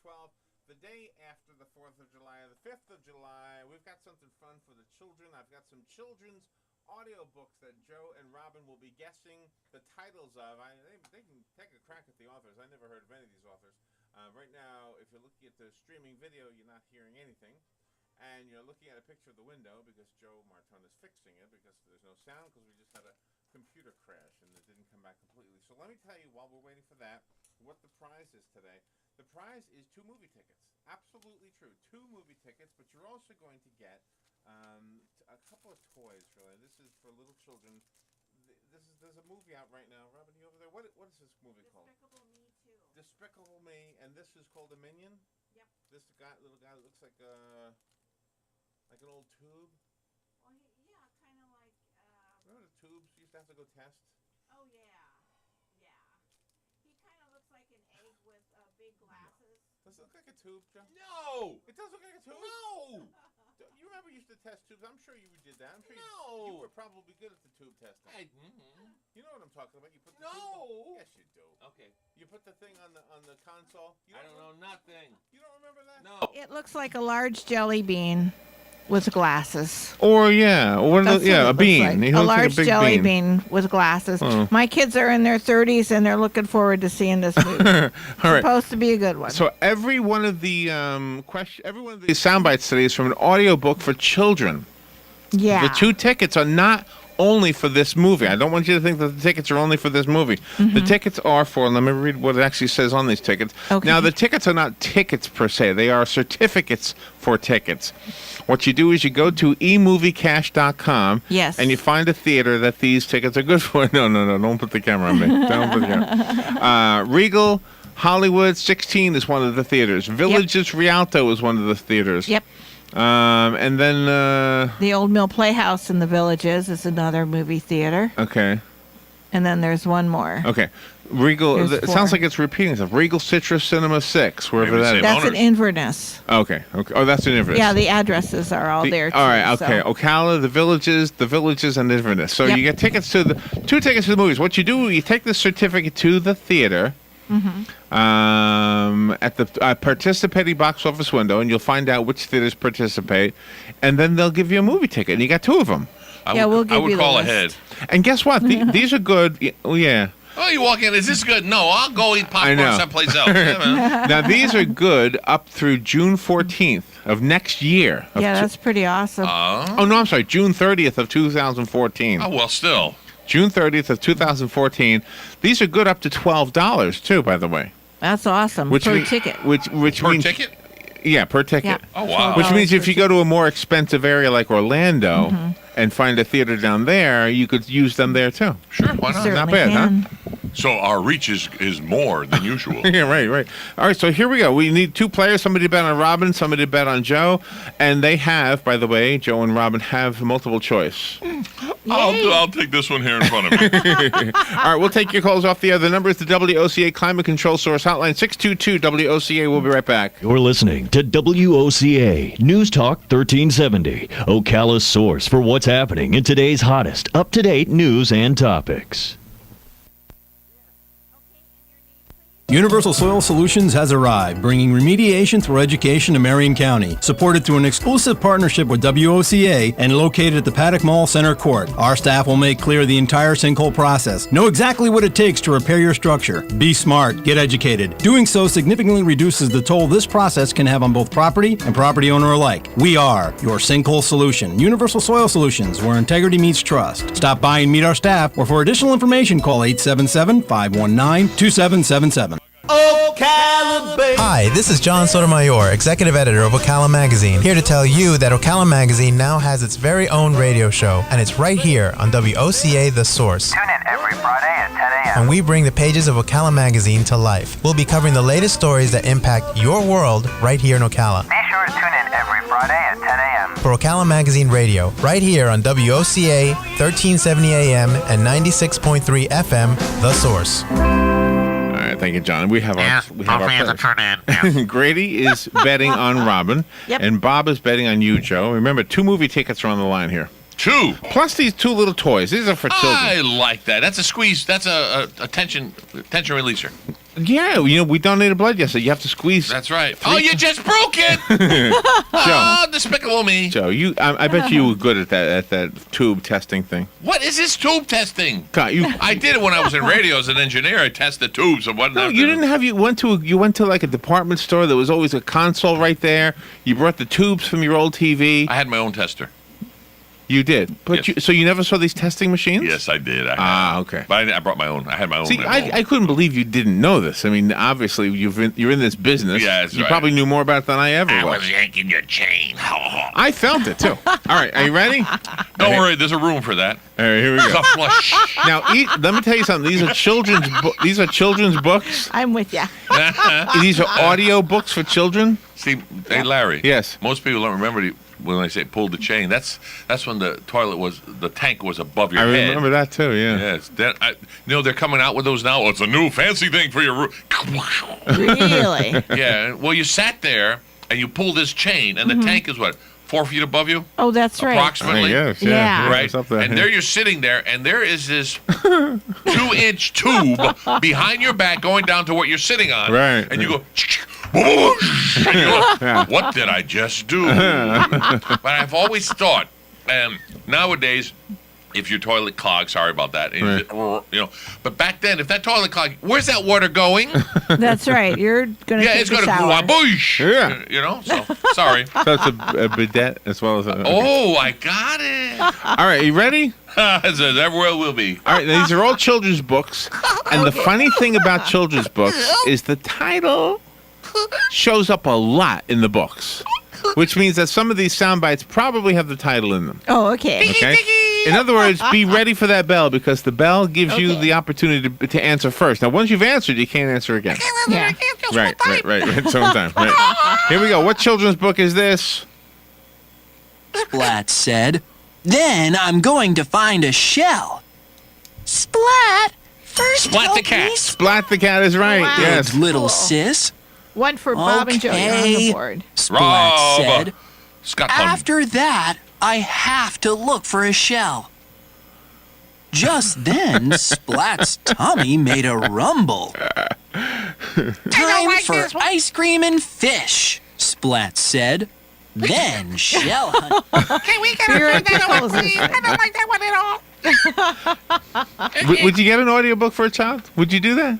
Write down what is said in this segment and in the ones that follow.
12, the day after the 4th of July, the 5th of July. We've got something fun for the children. I've got some children's audiobooks that Joe and Robin will be guessing the titles of. They can take a crack at the authors. I never heard of any of these authors. Right now, if you're looking at the streaming video, you're not hearing anything. And you're looking at a picture of the window because Joe Martone is fixing it because there's no sound because we just had a computer crash and it didn't come back completely. So let me tell you, while we're waiting for that, what the prize is today. The prize is 2 movie tickets. Absolutely true. 2 movie tickets, but you're also going to get a couple of toys, really. This is for little children. There's a movie out right now. Robin, you over there? What is this movie called? Despicable Me 2. Despicable Me, and this is called a Minion? Yep. This little guy that looks like an old tube. Well, yeah, kind of like. Remember the tubes you used to have to go test? Oh yeah. He kind of looks like an egg with big glasses. Does it look like a tube, Joe? No! It does look like a tube? No! You remember you used to test tubes? I'm sure you did that. I'm sure No! you were probably good at the tube testing. You know what I'm talking about? You put the tube on. Yes, you do. Okay. You put the thing on the console. I don't know nothing. You don't remember that? No. It looks like a large jelly bean with glasses. Or a bean. Like. A large jelly bean with glasses. Oh. My kids are in their 30s and they're looking forward to seeing this movie. All right. Supposed to be a good one. So every one of the every one of these sound bites today is from an audiobook for children. Yeah. The 2 tickets are not only for this movie. I don't want you to think that the tickets are only for this movie. The tickets are for, let me read what it actually says on these tickets. Okay. Now, the tickets are not tickets per se. They are certificates for tickets. What you do is you go to emoviecash.com. Yes. And you find a theater that these tickets are good for. No, don't put the camera on me. Don't put the camera. Regal, Hollywood 16 is one of the theaters. Villages Rialto is one of the theaters. Yep. And then The Old Mill Playhouse in the Villages is another movie theater. Okay. And then there's one more. Okay. Regal, There's it 4. sounds like it's repeating stuff. Regal Citrus Cinema 6, wherever Maybe that same is. That's owners. in Inverness. Okay. Oh, that's in Inverness. Yeah, the addresses are all there too. All right, okay. So. Ocala, the Villages, and Inverness. So Yep. you get tickets to 2 tickets to the movies. What you do, you take the certificate to the theater. At the participating box office window, and you'll find out which theaters participate, and then they'll give you a movie ticket, and you got 2 of them. We'll give I would you the call list. ahead. And guess what? These are good. Oh, yeah. Oh, you walk in. Is this good? No, I'll go eat popcorn know. someplace else. Yeah, man. Now, these are good up through June 14th of next year. Yeah, that's pretty awesome. Oh, no, I'm sorry. June 30th of 2014. Oh, well, still. June 30th of 2014. These are good up to $12, too, by the way. That's awesome. Per ticket. Which Per means, ticket? Yeah, per ticket. Yeah. Oh, wow. Which means $12 if you go to a more expensive area like Orlando and find a theater down there, you could use them there, too. Sure, why not? Certainly Not bad, can. huh? So our reach is more than usual. Yeah, right. All right, so here we go. We need 2 players. Somebody to bet on Robin, somebody to bet on Joe. And they have, by the way, Joe and Robin have multiple choice. I'll take this one here in front of me. All right, we'll take your calls off the air. The number is the WOCA Climate Control Source Hotline, 622-WOCA. We'll be right back. You're listening to WOCA News Talk 1370, Ocala's source for what's happening in today's hottest, up-to-date news and topics. Universal Soil Solutions has arrived, bringing remediation through education to Marion County. Supported through an exclusive partnership with WOCA and located at the Paddock Mall Center Court. Our staff will make clear the entire sinkhole process. Know exactly what it takes to repair your structure. Be smart, get educated. Doing so significantly reduces the toll this process can have on both property and property owner alike. We are your sinkhole solution. Universal Soil Solutions, where integrity meets trust. Stop by and meet our staff, or for additional information, call 877-519-2777. Hi, this is John Sotomayor, executive editor of Ocala Magazine, here to tell you that Ocala Magazine now has its very own radio show, and it's right here on WOCA The Source. Tune in every Friday at 10 a.m. And we bring the pages of Ocala Magazine to life. We'll be covering the latest stories that impact your world right here in Ocala. Be sure to tune in every Friday at 10 a.m. For Ocala Magazine Radio, right here on WOCA, 1370 AM and 96.3 FM, The Source. All right, thank you, John. We have our players. Grady is betting on Robin, and Bob is betting on you, Joe. Remember, 2 movie tickets are on the line here. 2. Plus these 2 little toys. These are for children. I like that. That's a squeeze. That's a tension releaser. Yeah, we donated blood yesterday. You have to squeeze. That's right. Oh, you just broke it! Oh, despicable me. Joe, I bet you were good at that tube testing thing. What is this tube testing? God, I did it when I was in radio as an engineer. I tested tubes and whatnot. No, you didn't have. You went to like a department store. There was always a console right there. You brought the tubes from your old TV. I had my own tester. You did, but Yes. so you never saw these testing machines? Yes, I did. Okay. But I brought my own. I had my own. See, at home. I couldn't believe you didn't know this. I mean, obviously you're in this business. Yeah, that's you right. probably knew more about it than I ever I was. was yanking your chain. I felt it too. All right, are you ready? Don't worry, there's a room for that. All right, here we go. Flush. Now, let me tell you something. These are children's books. I'm with you. These are audio books for children. See, hey Larry. Yes. Most people don't remember when I say pull the chain. That's when the tank was above your I head. remember that too. Yeah. Yes. They're coming out with those now. Oh, it's a new fancy thing for your roof. Really? Yeah. Well, you sat there and you pulled this chain, and the tank is what, 4 feet above you? Oh, that's right. Approximately. Yes, Yeah. Right. it's up there, And yeah. there you're sitting there, and there is this 2-inch tube behind your back going down to what you're sitting on. Right. And you go, whoosh, and you go, Yeah. what did I just do? But I've always thought, nowadays, if your toilet clogs, sorry about that, Right. but back then, if that toilet clogged, where's that water going? That's right. You're gonna Yeah, take it's a going to shower. go boosh. Yeah. So sorry. So it's a bidet as well as a. Oh, I got it. All right, you ready? As everywhere will be. All right, these are all children's books, and the funny thing about children's books is the title shows up a lot in the books, which means that some of these sound bites probably have the title in them. Oh, okay. Okay. In other words, be ready for that bell because the bell gives you Okay. the opportunity to answer first. Now, once you've answered, you can't answer again. Yeah. Right. Sometime. Right. Here we go. What children's book is this? Splat said. Then I'm going to find a shell. Splat! First Splat the help cat. me, Splat the Cat is right. Wow. Yes. little Cool. sis. One for Bob and Joe. You're on the Okay. board. Splat Rob. said. Scott After that, I have to look for a shell. Just then, Splat's tummy made a rumble. Time for ice cream and fish, Splat said. Then shell hunt. You're at the closest. Would you get an audiobook for a child? Would you do that?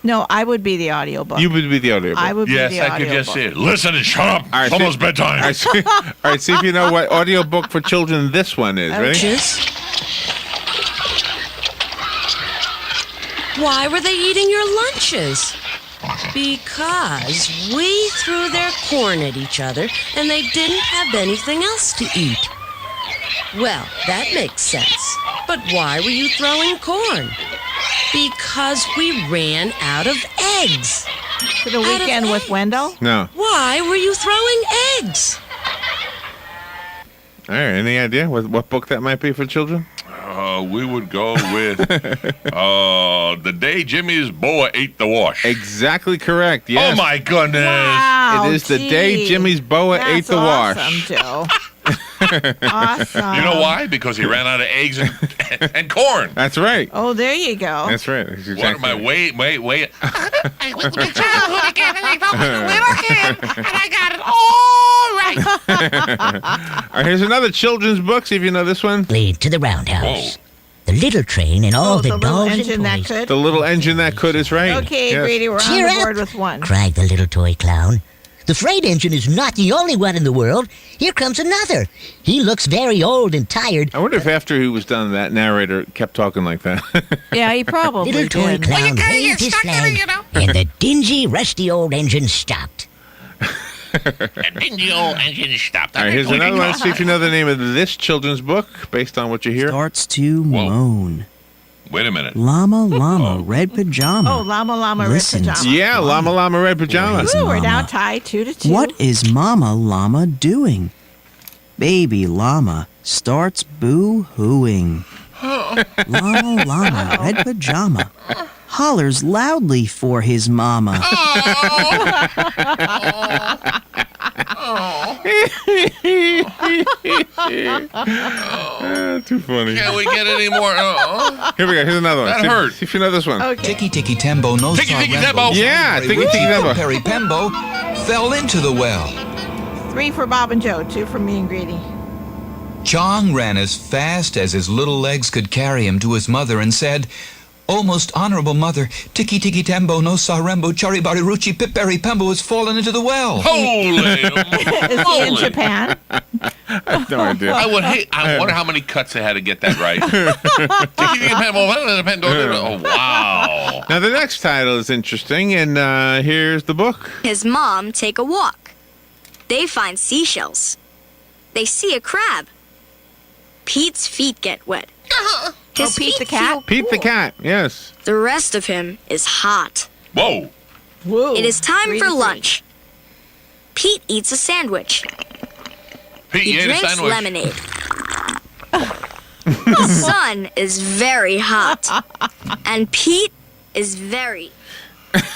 No, I would be the audiobook. You would be the audiobook. I would Yes, be the I could audiobook. just see it. Listen and shut up. All right, It's almost see- bedtime. All right, see if you know what audiobook for children this one is. Ready? Just Why were they eating your lunches? Because we threw their corn at each other and they didn't have anything else to eat. Well, that makes sense. But why were you throwing corn? Because we ran out of eggs. For the weekend with Wendell? No. Why were you throwing eggs? All right. Any idea what book that might be for children? We would go with The Day Jimmy's Boa Ate the Wash. Exactly correct. Yes. Oh, my goodness. Wow, It is the day gee. Jimmy's boa That's ate the awesome, wash. Joe. Awesome. You know why? Because he ran out of eggs and corn. That's right. Oh, there you go. That's right. That's What exactly am I? right. Wait. I went to my childhood again, and I felt like a little kid, and I got it all right. All right, here's another children's book. See if you know this one. Lead to the Roundhouse. Whoa. The little train and all Oh, the the little dolls engine and that toys. could. The little engine that could is right. Okay, Yes. Brady, we're Cheer on the up, board with one. cried the little toy clown. The freight engine is not the only one in the world. Here comes another. He looks very old and tired. I wonder if after he was done, that narrator kept talking like that. Yeah, he probably Little toy did. clown waved his flag, and the dingy, rusty old engine stopped. And then the old engine stopped. All right, here's another one. See if you know the name of this children's book based on what you hear. starts to moan. Wait a minute. Llama, red pajama. Oh, Llama Llama Red Listen Pajama. Yeah, Llama Llama Red Pajamas. Ooh, we're now Llama. tied 2-2. What is Mama Llama doing? Baby Llama starts boo-hooing. Llama, red pajama, hollers loudly for his mama. Too funny. Can we get any more? Here we go. Here's another one. That see, hurt. See if you know this one. Okay. Tikki Tikki Tembo no Tikki Tikki Tembo. Yeah, Tikki Tikki Tembo. Perry Pembo fell into the well. 3 for Bob and Joe, 2 for me and Greedy. Chong ran as fast as his little legs could carry him to his mother and said, "Oh, most honorable mother, Tikki Tikki Tembo no Sarembo Charibari Ruchi Pipberry Pembo has fallen into the well." Holy Is he in Japan? I have no idea. I wonder how many cuts they had to get that right. Oh, wow. Now, the next title is interesting, and here's the book. His mom take a walk. They find seashells. They see a crab. Pete's feet get wet. His Pete the feet cat? feel Pete the cool. cat, yes. The rest of him is hot. Whoa. Whoa. It is time 3 for to 3. lunch. Pete eats a sandwich. Pete, He you ate a drinks sandwich. lemonade. The sun is very hot. And Pete is very...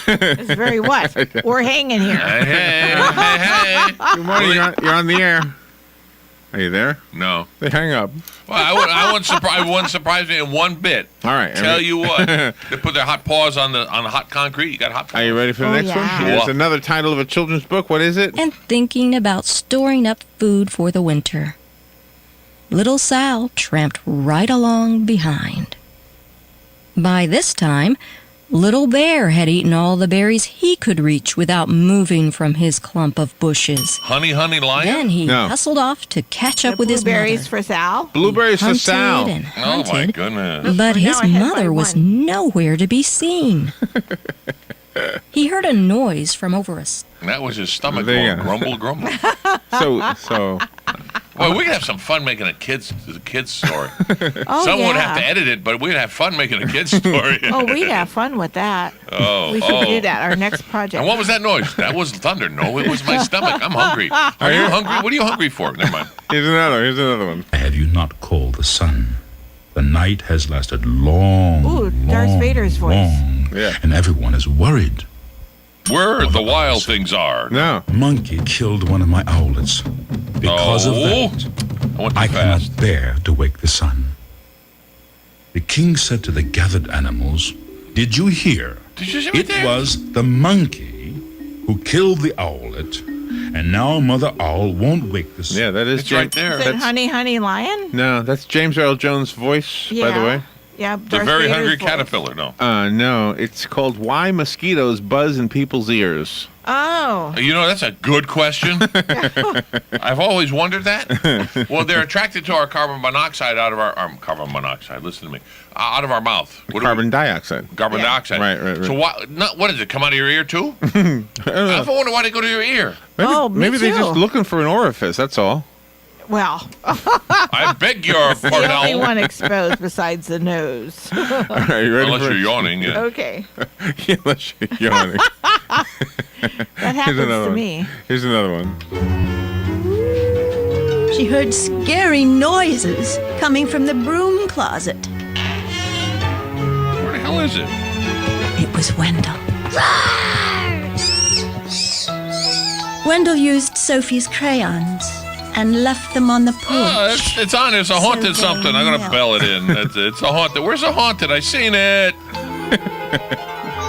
It's very what? We're hanging here. Hey. Good morning, you're on the air. Are you there? No. They hang up. Well, I wouldn't surprise me in one bit. All right. Tell you what, they put their hot paws on the hot concrete. You got hot paws. Are you ready for the next one? yeah. Here's Sure. another title of a children's book. What is it? And thinking about storing up food for the winter. Little Sal tramped right along behind. By this time, Little Bear had eaten all the berries he could reach without moving from his clump of bushes. Honey Lion? Then he No. hustled off to catch up with his Blueberries mother. for Sal. Blueberries for Hunted Sal. and Oh, my hunted, goodness. but Now his I had mother my was one. nowhere to be seen. He heard a noise from over a That was his stomach There you going go. grumble. So Well, we could have some fun making a kid's story. Oh, Someone would yeah. have to edit it, but we'd have fun making a kid's story. Oh, we'd have fun with that. We should do that. Our next project. And what was that noise? That was thunder. No, it was my stomach. I'm hungry. Are you hungry? What are you hungry for? Never mind. here's another one. Have you not called the sun? The night has lasted long. Ooh, Darth Vader's voice. Long, Yeah. and everyone is worried. Where the wild things are. No. Monkey killed one of my owlets. Because of that, I went too I cannot fast. bear to wake the sun. The king said to the gathered animals, "Did you hear? Did you see right It there? was the monkey who killed the owlet, and now Mother Owl won't wake the sun." Yeah, that is It's right there. Is it Honey Honey Lion? No, that's James Earl Jones' voice, by the way. Yeah, The Darth very Vader's hungry voice. caterpillar. No. No, it's called Why Mosquitoes Buzz in People's Ears. Oh. You know, that's a good question. I've always wondered that. Well, they're attracted to our carbon monoxide out of our carbon monoxide. Listen to me. Out of our mouth. What do Carbon dioxide. Carbon Yeah. dioxide. Right. So what does it come out of your ear too? I wonder why they go to your ear. Maybe, Oh, me maybe they're too. just looking for an orifice, that's all. Well, I beg your the only pardon. one exposed besides the nose. All right, you ready Unless for you're yawning. Yeah. Okay. Yeah, unless you're yawning. That happens another to one. me. Here's another one. She heard scary noises coming from the broom closet. Where the hell is it? It was Wendell. Wendell used Sophie's crayons and left them on the porch. Oh, it's on. It's a haunted So something. I'm gonna bell it in. It's a haunted. Where's the haunted? I seen it.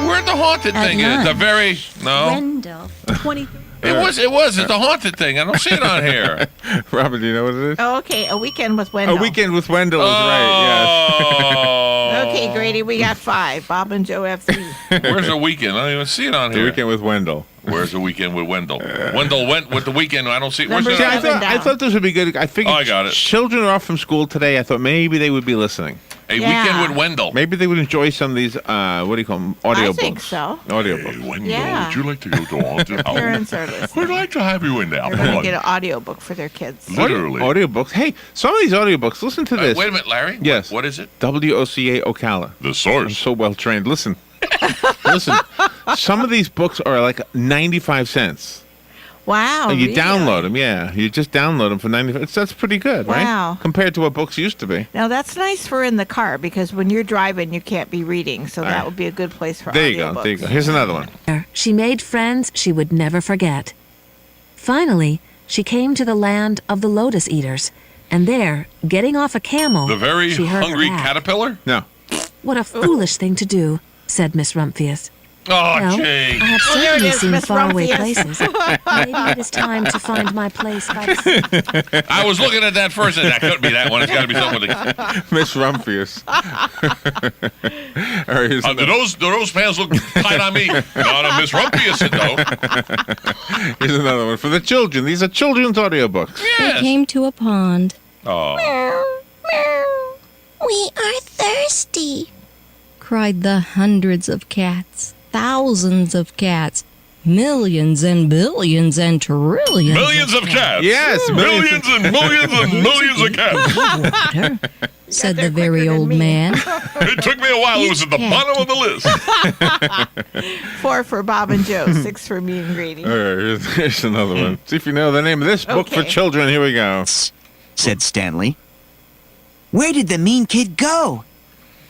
Where the haunted At thing is? The lunch, very no. Wendell, 23. It was. It's a haunted thing. I don't see it on here. Robin, do you know what it is? Oh, okay. A Weekend with Wendell. A Weekend with Wendell is right, Okay, Grady, we got 5. Bob and Joe have 3. Where's the weekend? I don't even see it on yes. The here. Weekend with Wendell. Where's the weekend with Wendell? Wendell went with the weekend. I don't see. Where's Number the? See, seven. I thought this would be good. I figured Oh, I got it. children are off from school today. I thought maybe they would be listening. A Yeah. weekend with Wendell. Maybe they would enjoy some of these, what do you call them? Audiobooks. I think so. Audiobooks. Wendell, Yeah. would you like to go to haunted house? Parents are listening. We'd like to have you in there. They're going to get an audiobook for their kids. Literally. Audiobooks. Hey, some of these audiobooks, listen to this. Wait a minute, Larry. Yes. What is it? WOCA Ocala. The I'm source. so well trained. Listen. Listen. Some of these books are like 95 cents. Wow. And you really? download them, yeah. You just download them for 95 cents. That's pretty good, right? Wow. Compared to what books used to be. Now, that's nice for in the car because when you're driving, you can't be reading. So All that right. would be a good place for There you go. audiobooks. There you go. Here's another one. She made friends she would never forget. Finally, she came to the land of the lotus eaters, and there, getting off a camel, The very she heard hungry her laugh. caterpillar? No. What a foolish thing to do, said Miss Rumphius. Oh, Well, Jake. I have Oh, there it certainly is, seen Miss faraway Rumphius. places. Maybe it is time to find my place by the sea. I was looking at that first, and that couldn't be that one. It's got to be something with the... Miss Rumphius. All right, here's do those pants look tight on me? Not a Miss Rumphius, though. Here's another one for the children. These are children's audiobooks. They came to a pond. Oh. We are thirsty, cried the hundreds of cats, thousands of cats, millions and billions and trillions. Millions of cats. Yes, Millions and millions and millions of cats. Water, said the very old man. It took me a while. It was at the bottom of the list. 4 for Bob and Joe, 6 for me and Grady. All right, here's another one. See if you know the name of this book for Okay. children. Here we go. Said Stanley. Where did the mean kid go?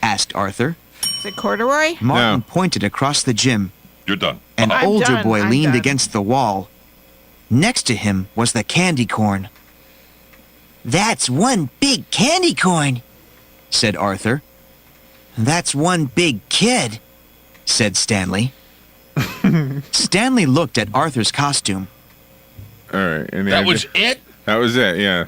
Asked Arthur. Is it corduroy? Martin pointed across the gym. You're done. An I'm older done, boy I'm leaned done. against the wall. Next to him was the candy corn. That's one big candy corn, said Arthur. That's one big kid, said Stanley. Stanley looked at Arthur's costume. All right. That was it? That was it, yeah.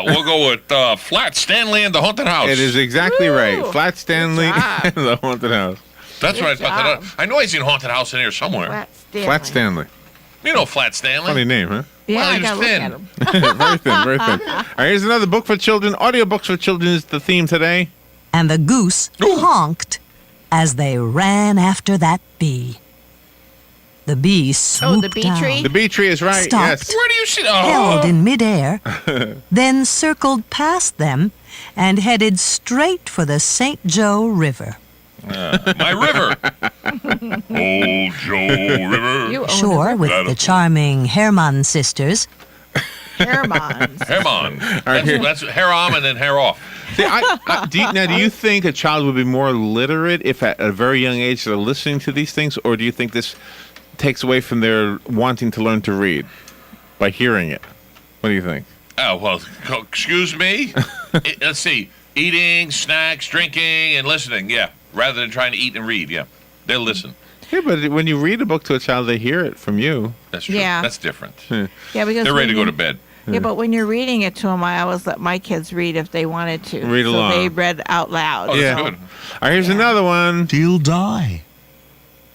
We'll go with Flat Stanley and the Haunted House. It is exactly right. Flat Stanley job. and the Haunted House. That's Good right. job. I know I've seen Haunted House in here somewhere. Flat Stanley. Flat Stanley. You know Flat Stanley. Funny name, huh? Yeah, Well, I he was gotta look thin. at him. Very thin, very thin. All right, here's another book for children. Audiobooks for children is the theme today. And the goose honked as they ran after that bee. The bee swooped the bee down, tree? The bee tree is right, Stopped. yes. Where do you see? held in midair, then circled past them and headed straight for the St. Joe River. My river. Old Joe River. You own Sure, a with That the is- charming Herman sisters. Hermans. Herman. here. That's hair on and then hair off. See, do you think a child would be more literate if at a very young age they're listening to these things, or do you think this takes away from their wanting to learn to read by hearing it? What do you think? Oh, well, excuse me? Let's see. Eating, snacks, drinking, and listening, yeah. Rather than trying to eat and read, yeah. They'll listen. Yeah, but when you read a book to a child, they hear it from you. That's true. Yeah. That's different. Yeah, because They're ready to when go to you- bed. Yeah, but when you're reading it to them, I always let my kids read if they wanted to. Read along. So they read out loud. Oh, that's so- good. All right, here's another one. Till die.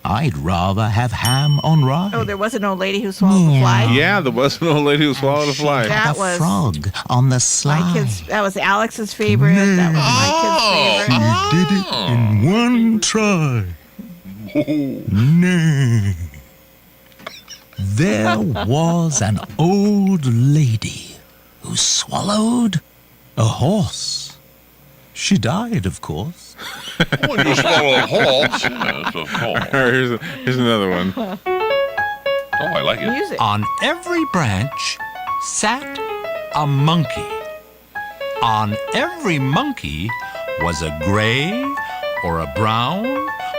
I'd rather have ham on rye. Oh, there was an old lady who swallowed a fly. Yeah, there was an old lady who swallowed a fly. That a was frog on the slide. my kids. That was Alex's favorite. That was my kid's favorite. Did it in one try. Nay. There was an old lady who swallowed a horse. She died, of course. When you swallow a horse, yeah, it's a horse. All right, here's another one. Oh, I like it. Music. On every branch sat a monkey. On every monkey was a gray, or a brown,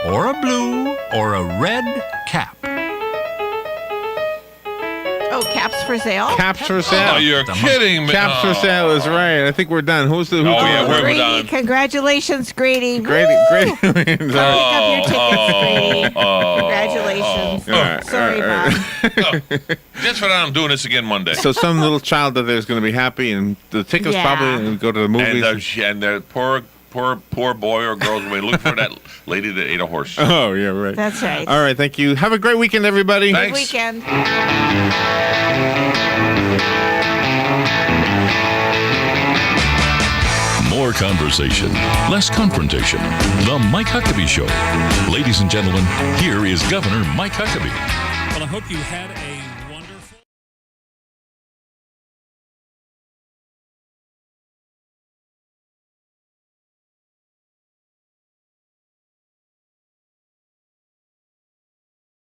or a blue, or a red cap. Oh, caps for sale. Caps for sale. Oh, you're kidding me. Caps for sale is right. I think we're done. Who's the? Who's Oh, yeah, we're Grady, done. Congratulations, Grady. Grady. Pick up your tickets, Grady. Congratulations. All right, Sorry, all right. Bob. That's what I'm doing this again Monday. So some little child out there is going to be happy, and the tickets Yeah. probably and go to the movies. And the poor boy or girl will be looking for that lady that ate a horse. Oh yeah, right. That's right. All right, thank you. Have a great weekend, everybody. Good weekend. More conversation, less confrontation. The Mike Huckabee Show. Ladies and gentlemen, here is Governor Mike Huckabee. Well, I hope you had a